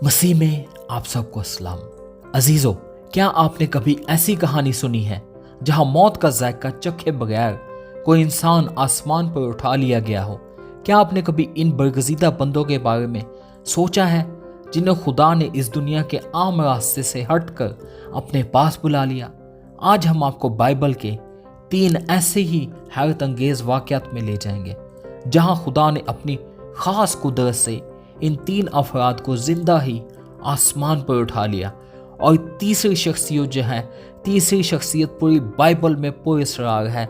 मसीह में आप सबको अस्सलाम। अजीजों, क्या आपने कभी ऐसी कहानी सुनी है जहां मौत का जायका चखे बगैर कोई इंसान आसमान पर उठा लिया गया हो? क्या आपने कभी इन बरगजीदा बंदों के बारे में सोचा है जिन्हें खुदा ने इस दुनिया के आम रास्ते से हटकर अपने पास बुला लिया? आज हम आपको बाइबल के 3 ऐसे ही हैरत अंगेज वाक़यात में ले जाएंगे जहां खुदा ने अपनी खास कुदरत से इन 3 अफराद को जिंदा ही आसमान पर उठा लिया। और तीसरी शख्सियत पूरी बाइबल में पुरअसरार है।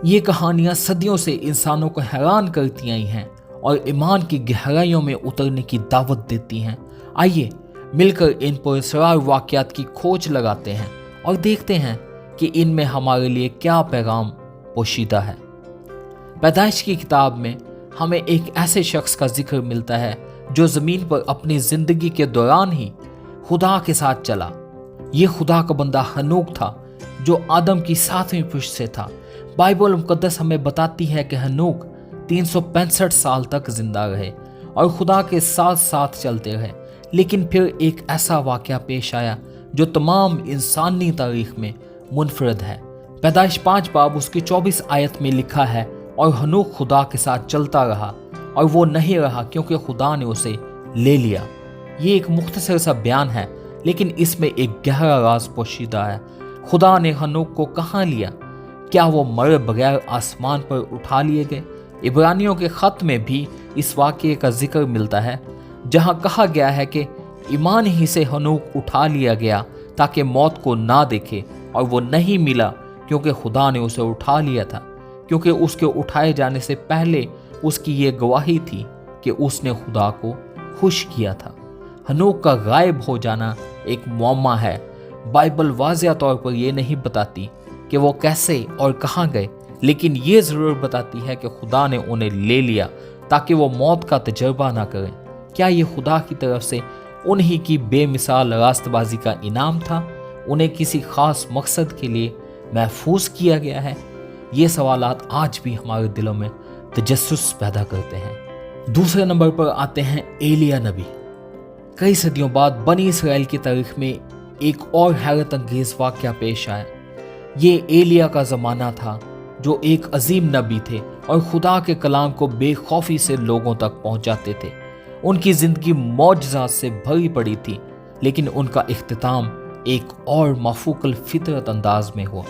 ये कहानियाँ सदियों से इंसानों को हैरान करती आई हैं और ईमान की गहराइयों में उतरने की दावत देती हैं। आइए मिलकर इन पुरअसरार वाक़यात की खोज लगाते हैं और देखते हैं कि इनमें हमारे लिए क्या पैगाम पोशीदा है। पैदाइश की किताब में हमें एक ऐसे शख्स का जिक्र मिलता है जो ज़मीन पर अपनी ज़िंदगी के दौरान ही खुदा के साथ चला। ये खुदा का बंदा हनूक था जो आदम की 7वीं पुश्त से था। बाइबल मुकद्दस हमें बताती है कि हनूक 365 साल तक जिंदा रहे और खुदा के साथ साथ चलते रहे। लेकिन फिर एक ऐसा वाक़या पेश आया जो तमाम इंसानी तारीख में मुनफरद है। पैदाइश 5 बाब उसकी 24 आयत में लिखा है, और हनूक खुदा के साथ चलता रहा और वो नहीं रहा क्योंकि खुदा ने उसे ले लिया। ये एक मुख्तसर सा बयान है, लेकिन इसमें एक गहरा राज पोशीदा है। खुदा ने हनूक को कहाँ लिया? क्या वो मरे बगैर आसमान पर उठा लिए गए? इब्रानियों के खत में भी इस वाक़ये का जिक्र मिलता है, जहाँ कहा गया है कि ईमान ही से हनूक उठा लिया गया ताकि मौत को ना देखे, और वो नहीं मिला क्योंकि खुदा ने उसे उठा लिया था, क्योंकि उसके उठाए जाने से पहले उसकी ये गवाही थी कि उसने खुदा को खुश किया था। हनूक का गायब हो जाना एक मुअम्मा है। बाइबल वाज़िया तौर पर यह नहीं बताती कि वो कैसे और कहाँ गए, लेकिन ये ज़रूर बताती है कि खुदा ने उन्हें ले लिया ताकि वो मौत का तजर्बा ना करें। क्या ये खुदा की तरफ से उन्हीं की बेमिसाल रास्तबाजी का इनाम था? उन्हें किसी खास मकसद के लिए महफूज किया गया है? ये सवालात आज भी हमारे दिलों में तजस्सुस पैदा करते हैं। दूसरे नंबर पर आते हैं एलिया नबी। कई सदियों बाद बनी इसराइल की तारीख में एक और हैरत अंगेज वाक़या पेश आया। ये एलिया का ज़माना था जो एक अजीम नबी थे और खुदा के कलाम को बेखौफी से लोगों तक पहुंचाते थे। उनकी ज़िंदगी मौजज़ात से भरी पड़ी थी, लेकिन उनका इख्तिताम एक और माफूकल फितरत अंदाज में हुआ।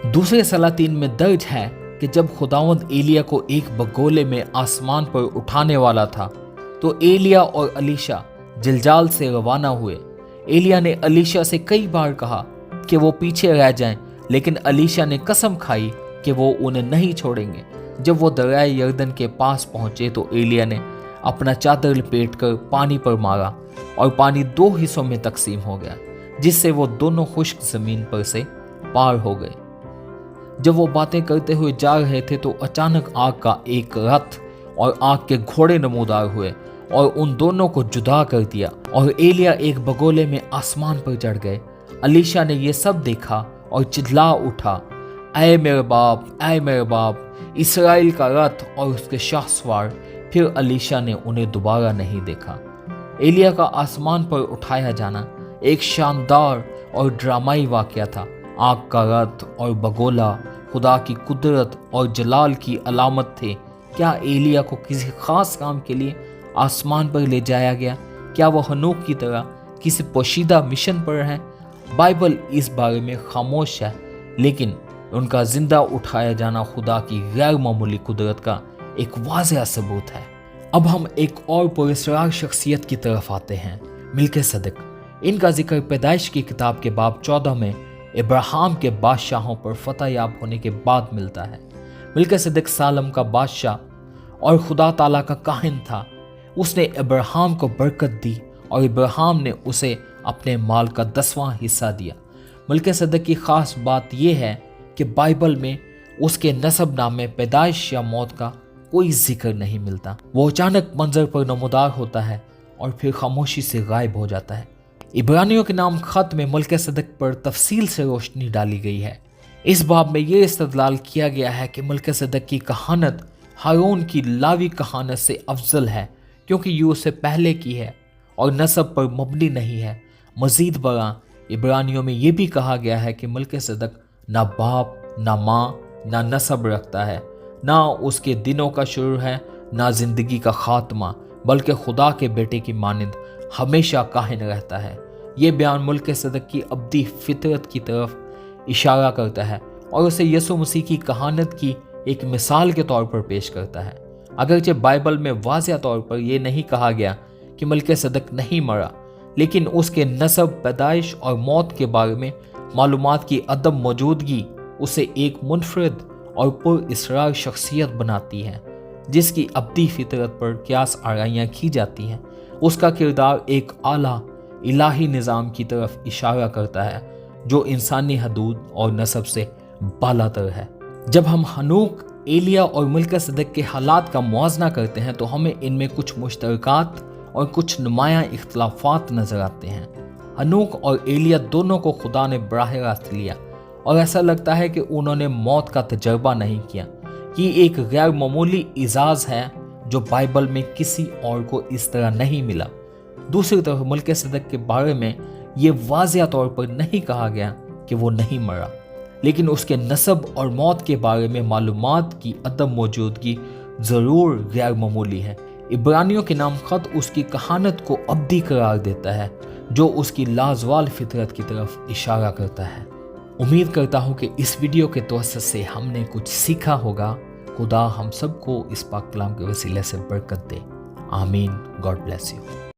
दूसरे सलातीन में दर्ज है कि जब खुदावंद एलिया को एक बगोले में आसमान पर उठाने वाला था तो एलिया और अलीशा जिलजाल से रवाना हुए। एलिया ने अलीशा से कई बार कहा कि वो पीछे रह जाएं, लेकिन अलीशा ने कसम खाई कि वो उन्हें नहीं छोड़ेंगे। जब वो दरियाए यरदन के पास पहुंचे तो एलिया ने अपना चादर लपेटकर पानी पर मारा और पानी 2 हिस्सों में तकसीम हो गया, जिससे वो दोनों खुश्क जमीन पर से पार हो गए। जब वो बातें करते हुए जा रहे थे तो अचानक आग का एक रथ और आग के घोड़े नमूदार हुए और उन दोनों को जुदा कर दिया, और एलिया एक बगोले में आसमान पर चढ़ गए। अलीशा ने ये सब देखा और चिल्ला उठा, ऐ मेरे बाप, ऐ मेरे बाप, इसराइल का रथ और उसके शाहसवार। फिर अलीशा ने उन्हें दोबारा नहीं देखा। एलिया का आसमान पर उठाया जाना एक शानदार और ड्रामाई वाक़या था। आग का रथ और बगोला खुदा की कुदरत और जलाल की अलामत थे। क्या एलिया को किसी खास काम के लिए आसमान पर ले जाया गया? क्या वो हनूक की तरह किसी पोशीदा मिशन पर है? बाइबल इस बारे में खामोश है, लेकिन उनका जिंदा उठाया जाना खुदा की गैर मामूली कुदरत का एक वाज़ेह सबूत है। अब हम एक और पुरअसरार शख्सियत की तरफ आते हैं, मिल्किसेदेक। इनका जिक्र पैदाइश की किताब के बाब 14 में इब्राहिम के बादशाहों पर फतह याब होने के बाद मिलता है। मिल्किसेदेक सालम का बादशाह और खुदा ताला का काहिन था। उसने इब्राहिम को बरकत दी और इब्राहिम ने उसे अपने माल का 10वां हिस्सा दिया। मिल्किसेदेक की खास बात यह है कि बाइबल में उसके नसब नामे पैदाइश या मौत का कोई जिक्र नहीं मिलता। वो अचानक मंजर पर नमूदार होता है और फिर खामोशी से गायब हो जाता है। इब्रानियों के नाम खत में मिल्किसेदेक पर तफसील से रोशनी डाली गई है। इस बाब में यह इस्तदलाल किया गया है कि मिल्किसेदेक की कहानत हारून की लावी कहानत से अफजल है, क्योंकि ये उससे पहले की है और नस्ब पर मबनी नहीं है। मजीद बड़ा इब्रानियों में ये भी कहा गया है कि मलकीसेदक ना बाप, ना माँ, ना नस्ब रखता है, ना उसके दिनों का शुरू है, ना जिंदगी का खात्मा, बल्कि खुदा के बेटे की मानंद हमेशा कायम रहता है। ये बयान मलकीसेदक की अब्दी फितरत की तरफ इशारा करता है और उसे यीशु मसीह की कहानत की एक मिसाल के तौर पर पेश करता है। अगरचे बाइबल में वाज़िह तौर पर यह नहीं कहा गया कि मलकीसेदक नहीं मरा, लेकिन उसके नस्ब, पैदाइश और मौत के बारे में मालूमात की अदम मौजूदगी उसे एक मुनफरद और पुरइसरार शख्सियत बनाती है, जिसकी अब्दी फितरत पर क्यास आराइयाँ की जाती हैं। उसका किरदार एक आला इलाही निज़ाम की तरफ इशारा करता है जो इंसानी हदूद और नस्ब से बालातर है। जब हम हनूक, एलिया और मलकीसेदक के हालात का मुआजना करते हैं तो हमें इनमें कुछ मुश्तरकात और कुछ नुमायाँ इख्तलाफात नजर आते हैं। हनूक और एलिया दोनों को खुदा ने बराह रास्त लिया और ऐसा लगता है कि उन्होंने मौत का तजर्बा नहीं किया। ये एक गैर मामूली इजाज़ है जो बाइबल में किसी और को इस तरह नहीं मिला। दूसरी तरफ मलकीसेदक के बारे में ये वाज़िह तौर पर नहीं कहा गया कि वो नहीं मरा, लेकिन उसके नस्ब और मौत के बारे में मालूमात की अदम मौजूदगी ज़रूर गैर मामूली है। इब्रानियों के नाम खत उसकी कहानत को अब्दी करार देता है जो उसकी लाजवाल फितरत की तरफ इशारा करता है। उम्मीद करता हूँ कि इस वीडियो के तवज्जुह से हमने कुछ सीखा होगा। खुदा हम सबको इस पाक कलाम के वसीले से बरकत दे। आमीन। God bless you.